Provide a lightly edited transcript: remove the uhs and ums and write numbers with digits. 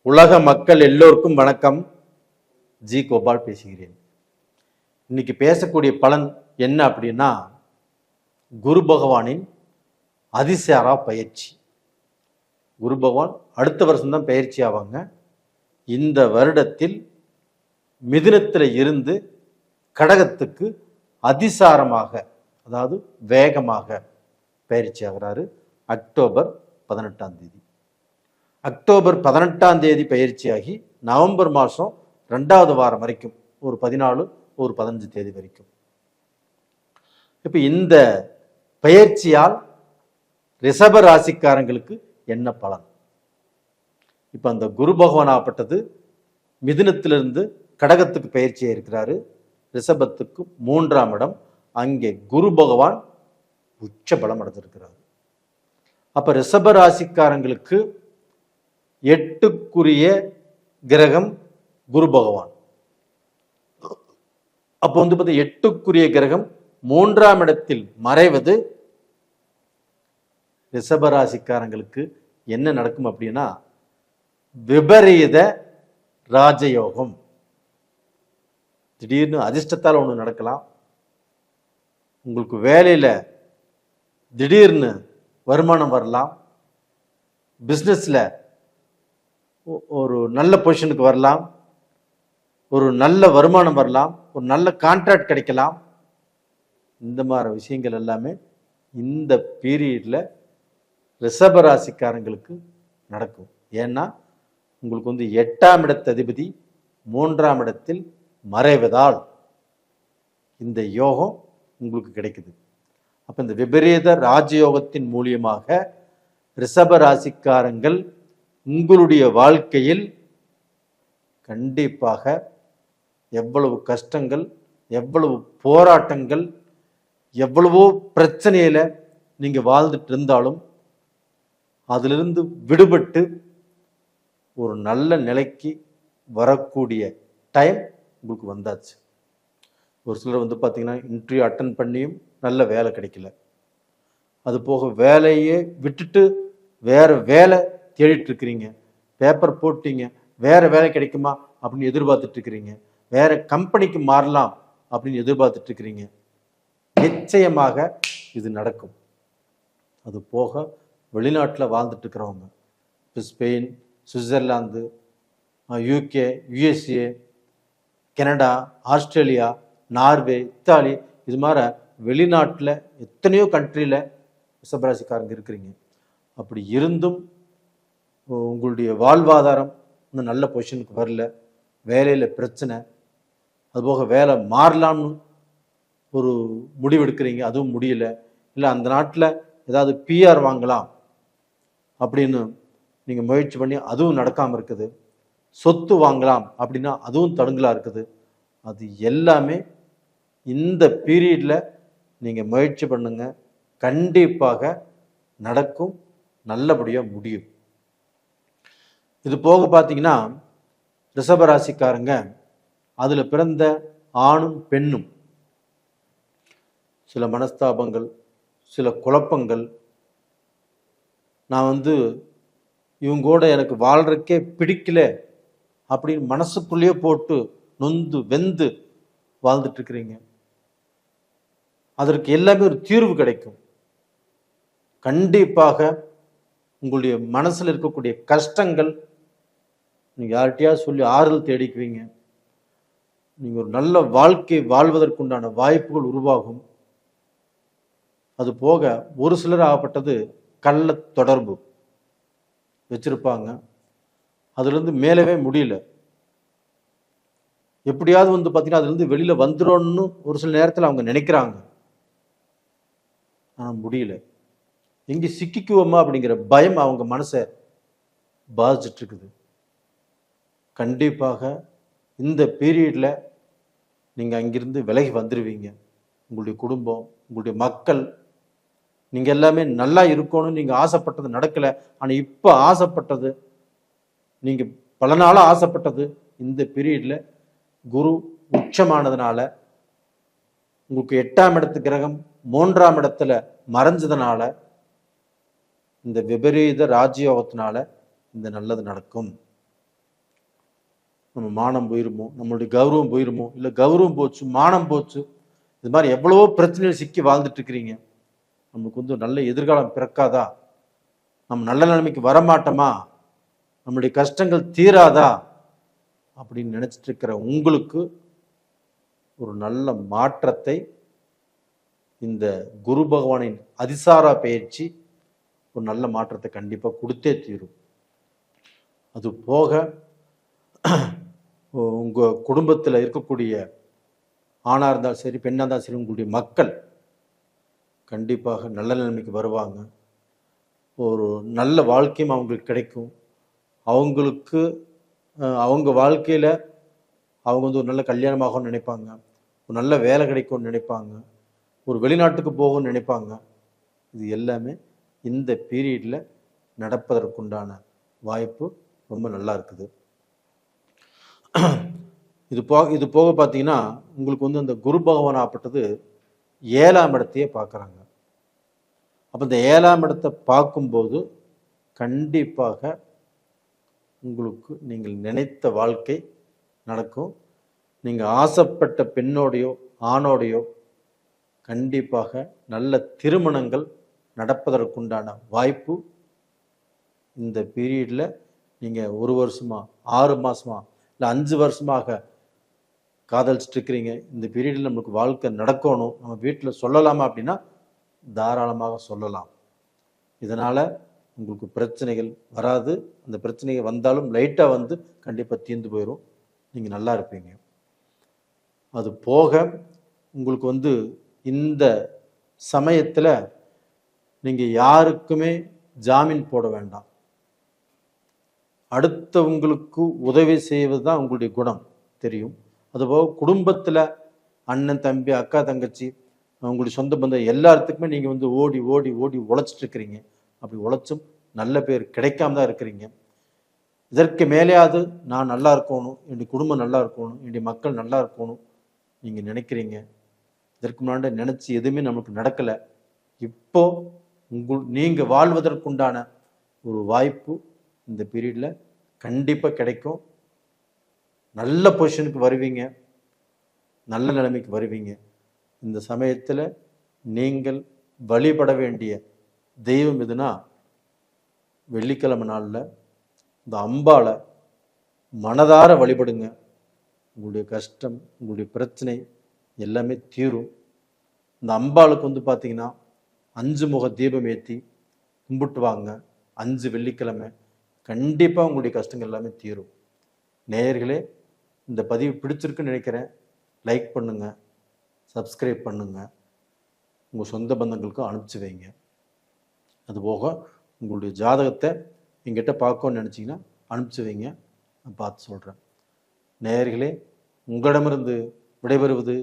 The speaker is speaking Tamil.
உலக மக்கள் எல்லோருக்கும் வணக்கம். ஜி கோபால் பேசுகிறேன். இன்னைக்கு பேசக்கூடிய பலன் என்ன அப்படின்னா, குரு பகவானின் அதிசாரா பயிற்சி. குரு பகவான் அடுத்த வருஷம்தான் பயிற்சி ஆவாங்க. இந்த வருடத்தில் மிதுனத்தில் இருந்து கடகத்துக்கு அதிசாரமாக, அதாவது வேகமாக பயிற்சி ஆகிறாரு. அக்டோபர் 18 அக்டோபர் 18 பயிற்சியாகி நவம்பர் மாதம் 2வது வாரம் வரைக்கும், ஒரு 14 ஒரு 15 தேதி வரைக்கும். இப்போ இந்த பயிற்சியால் ரிஷப ராசிக்காரங்களுக்கு என்ன பலன்? இப்போ அந்த குரு பகவான் ஆப்பட்டது மிதுனத்திலிருந்து கடகத்துக்கு பயிற்சியாக இருக்கிறாரு. ரிஷபத்துக்கு 3ஆம் இடம். அங்கே குரு பகவான் உச்ச பலம் அடைஞ்சிருக்கிறார். அப்ப ரிஷப ராசிக்காரங்களுக்கு 8க்குரிய கிரகம் குரு பகவான். அப்போ வந்து 8க்குரிய கிரகம் 3ஆம் இடத்தில் மறைவது ரிஷபராசிக்காரங்களுக்கு என்ன நடக்கும் அப்படின்னா, விபரீத ராஜயோகம். திடீர்னு அதிர்ஷ்டத்தால் ஒன்று நடக்கலாம். உங்களுக்கு வேலையில திடீர்னு வருமானம் வரலாம். பிஸ்னஸ்ல ஒரு நல்ல பொசிஷனுக்கு வரலாம். ஒரு நல்ல வருமானம் வரலாம். ஒரு நல்ல கான்ட்ராக்ட் கிடைக்கலாம். இந்த மாதிரி விஷயங்கள் எல்லாமே இந்த பீரியட்ல ரிஷப ராசிக்காரங்களுக்கு நடக்கும். ஏன்னா உங்களுக்கு வந்து 8ஆம் இடத்து அதிபதி 3ஆம் இடத்தில் மறைவதால் இந்த யோகம் உங்களுக்கு கிடைக்குது. அப்ப இந்த விபரீத ராஜயோகத்தின் மூலியமாக ரிஷப ராசிக்காரங்கள் உங்களுடைய வாழ்க்கையில் கண்டிப்பாக எவ்வளவு கஷ்டங்கள், எவ்வளவு போராட்டங்கள், எவ்வளவோ பிரச்சனையில நீங்க வாழ்ந்துட்டு இருந்தாலும் அதிலிருந்து விடுபட்டு ஒரு நல்ல நிலைக்கு வரக்கூடிய டைம் உங்களுக்கு வந்தாச்சு. ஒரு சிலர் வந்து பார்த்தீங்கன்னா இன்டர்வியூ அட்டன் பண்ணியும் நல்ல வேலை கிடைக்கல. அது போக வேலையே விட்டுட்டு வேற வேலை தேடிட்டு இருக்கிறீங்க. பேப்பர் போட்டீங்க, வேற வேலை கிடைக்குமா அப்படின்னு எதிர்பார்த்துட்டு இருக்கிறீங்க. வேற கம்பெனிக்கு மாறலாம் அப்படின்னு எதிர்பார்த்துட்டு இருக்கிறீங்க. நிச்சயமாக இது நடக்கும். அது போக வெளிநாட்டில் வாழ்ந்துட்டு இருக்கிறவங்க, Spain, Switzerland, UK, USA, Canada, Australia, Norway, Italy, இது மாதிரி வெளிநாட்டில் எத்தனையோ கண்ட்ரியில் ரிஷபராசிக்காரங்க இருக்கிறீங்க. அப்படி இருந்தும் உங்களுடைய வாழ்வாதாரம் இன்னும் நல்ல பொசிஷனுக்கு வரல. வேலையில் பிரச்சனை. அதுபோக வேலை மாறலாம்னு ஒரு முடிவு எடுக்கிறீங்க, அதுவும் முடியல. இல்லை அந்த நாட்டில் ஏதாவது பிஆர் வாங்கலாம் அப்படின்னு நீங்கள் முயற்சி பண்ணி அதுவும் நடக்காமல் இருக்குது. சொத்து வாங்கலாம் அப்படின்னா அதுவும் தடுங்கலாக இருக்குது. அது எல்லாமே இந்த பீரியட்ல நீங்கள் முயற்சி பண்ணுங்க, கண்டிப்பாக நடக்கும், நல்லபடியாக முடியும். இது போக பார்த்தீங்கன்னா ரிஷபராசிக்காரங்க அதில் பிறந்த ஆணும் பெண்ணும் சில மனஸ்தாபங்கள், சில குழப்பங்கள், நான் வந்து இவங்கூட எனக்கு வாழ்றதுக்கே பிடிக்கல அப்படின்னு மனசுக்குள்ளேயே போட்டு நொந்து வெந்து வாழ்ந்துட்டு இருக்கிறீங்க. அதற்கு எல்லாமே ஒரு தீர்வு கிடைக்கும். கண்டிப்பாக உங்களுடைய மனசில் இருக்கக்கூடிய கஷ்டங்கள் நீங்கள் யார்கிட்டயா சொல்லி ஆறுதல் தேடிக்குவீங்க. நீங்கள் ஒரு நல்ல வாழ்க்கை வாழ்வதற்குண்டான வாய்ப்புகள் உருவாகும். அது போக ஒரு சிலர் ஆகப்பட்டது கள்ள தொடர்பு வச்சிருப்பாங்க. அதுலேருந்து மேலவே முடியல. எப்படியாவது வந்து பார்த்தீங்கன்னா அதுலேருந்து வெளியில் வந்துடணும்னு ஒரு சில நேரத்தில் அவங்க நினைக்கிறாங்க. ஆனால் முடியல. எங்கே சிக்கிக்குவோமா அப்படிங்கிற பயம் அவங்க மனசை பாதிச்சுட்டு இருக்குது. கண்டிப்பாக இந்த பீரியடில் நீங்கள் அங்கிருந்து விலகி வந்துடுவீங்க. உங்களுடைய குடும்பம், உங்களுடைய மக்கள், நீங்கள் எல்லாமே நல்லா இருக்கணும்னு நீங்கள் ஆசைப்பட்டது நடக்கலை. ஆனால் இப்போ ஆசைப்பட்டது, நீங்கள் பல நாளாக ஆசைப்பட்டது இந்த பீரியடில் குரு உச்சமானதுனால, உங்களுக்கு 8ஆம் இடத்து கிரகம் 3ஆம் இடத்துல மறைஞ்சதுனால, இந்த விபரீத ராஜயோகத்தினால இந்த நல்லது நடக்கும். நம்ம மானம் போயிருமோ, நம்மளுடைய கௌரவம் போயிருமோ, இல்லை கௌரவம் போச்சு, மானம் போச்சு, இது மாதிரி எவ்வளவோ பிரச்சனைகள் சிக்கி வாழ்ந்துட்டு இருக்கிறீங்க. நமக்கு வந்து நல்ல எதிர்காலம் பிறக்காதா, நம்ம நல்ல நிலைமைக்கு வரமாட்டோமா, நம்மளுடைய கஷ்டங்கள் தீராதா அப்படின்னு நினைச்சிட்டு இருக்கிற உங்களுக்கு ஒரு நல்ல மாற்றத்தை இந்த குரு பகவானின் அதிசாரா பயிற்சி ஒரு நல்ல மாற்றத்தை கண்டிப்பாக கொடுத்தே தீரும். அது போக உங்கள் குடும்பத்தில் இருக்கக்கூடிய ஆணாக இருந்தாலும் சரி, பெண்ணாக இருந்தாலும் சரி, உங்களுடைய மக்கள் கண்டிப்பாக நல்ல நிலைமைக்கு வருவாங்க. ஒரு நல்ல வாழ்க்கையும் அவங்களுக்கு கிடைக்கும். அவங்களுக்கு அவங்க வாழ்க்கையில் அவங்க வந்து ஒரு நல்ல கல்யாணமாகணும்னு நினைப்பாங்க, ஒரு நல்ல வேலை கிடைக்கும்னு நினைப்பாங்க, ஒரு வெளிநாட்டுக்கு போகணும்னு நினைப்பாங்க. இது எல்லாமே இந்த பீரியடில் நடப்பதற்குண்டான வாய்ப்பு ரொம்ப நல்லா இருக்குது. இது போக பார்த்தீங்கன்னா உங்களுக்கு வந்து அந்த குரு பகவான் ஆப்பட்டது 7ஆம் இடத்தையே பார்க்குறாங்க. அப்போ இந்த 7ஆம் இடத்தை பார்க்கும்போது கண்டிப்பாக உங்களுக்கு நீங்கள் நினைத்த வாழ்க்கை நடக்கும். நீங்கள் ஆசைப்பட்ட பெண்ணோடையோ ஆணோடையோ கண்டிப்பாக நல்ல திருமணங்கள் நடப்பதற்குண்டான வாய்ப்பு இந்த பீரியடில் நீங்கள் 1 வருஷமா, 6 மாதமா, இல்லை 5 வருஷமாக காதலிச்சுட்டு இருக்கிறீங்க, இந்த பீரியடில் நம்மளுக்கு வாழ்க்கை நடக்கணும், நம்ம வீட்டில் சொல்லலாமா அப்படின்னா தாராளமாக சொல்லலாம். இதனால் உங்களுக்கு பிரச்சனைகள் வராது. அந்த பிரச்சனைகள் வந்தாலும் லைட்டாக வந்து கண்டிப்பாக தீர்ந்து போயிடும். நீங்கள் நல்லா இருப்பீங்க. அது போக உங்களுக்கு வந்து இந்த சமயத்தில் நீங்கள் யாருக்குமே ஜாமீன் போட வேண்டாம். அடுத்தவங்களுக்கு உதவி செய்வது தான் உங்களுடைய குணம் தெரியும். அதுபோக குடும்பத்தில் அண்ணன், தம்பி, அக்கா, தங்கச்சி, உங்களுடைய சொந்த பந்தம் எல்லாத்துக்குமே நீங்கள் வந்து ஓடி ஓடி ஓடி உழைச்சிட்டு இருக்கிறீங்க. அப்படி உழைச்சும் நல்ல பேர் கிடைக்காம தான் இருக்கிறீங்க. இதற்கு மேலேயாவது நான் நல்லா இருக்கணும், என்னுடைய குடும்பம் நல்லா இருக்கணும், என்னுடைய மக்கள் நல்லா இருக்கணும் நீங்கள் நினைக்கிறீங்க. இதற்கு முன்னாடி நினச்சி எதுவுமே நமக்கு நடக்கலை. இப்போ நீங்கள் வாழ்வதற்குண்டான ஒரு வாய்ப்பு இந்த பீரியடில் கண்டிப்பாக கிடைக்கும். நல்ல பொசிஷனுக்கு வருவீங்க, நல்ல நிலைமைக்கு வருவீங்க. இந்த சமயத்தில் நீங்கள் வழிபட வேண்டிய தெய்வம் எதுனா, வெள்ளிக்கிழமை நாளில் இந்த அம்பாளை மனதார வழிபடுங்க. உங்களுடைய கஷ்டம், உங்களுடைய பிரச்சனை எல்லாமே தீரும். இந்த அம்பாளுக்கு வந்து பார்த்தீங்கன்னா 5 முக தீபம் ஏற்றி கும்பிட்டு வாங்க. 5 வெள்ளிக்கிழமை கண்டிப்பாக உங்களுடைய கஷ்டங்கள் எல்லாமே தீரும். நேயர்களே, இந்த பதிவு பிடிச்சிருக்குன்னு நினைக்கிறேன். லைக் பண்ணுங்கள், சப்ஸ்கிரைப் பண்ணுங்கள், உங்கள் சொந்த பந்தங்களுக்கும் அனுப்பிச்சி வைங்க. அதுபோக உங்களுடைய ஜாதகத்தை எங்கிட்ட பார்க்கணும்னு நினச்சிங்கன்னா அனுப்பிச்சி வைங்க, நான் பார்த்து சொல்கிறேன். நேயர்களே, உங்களிடமிருந்து விடைபெறுவது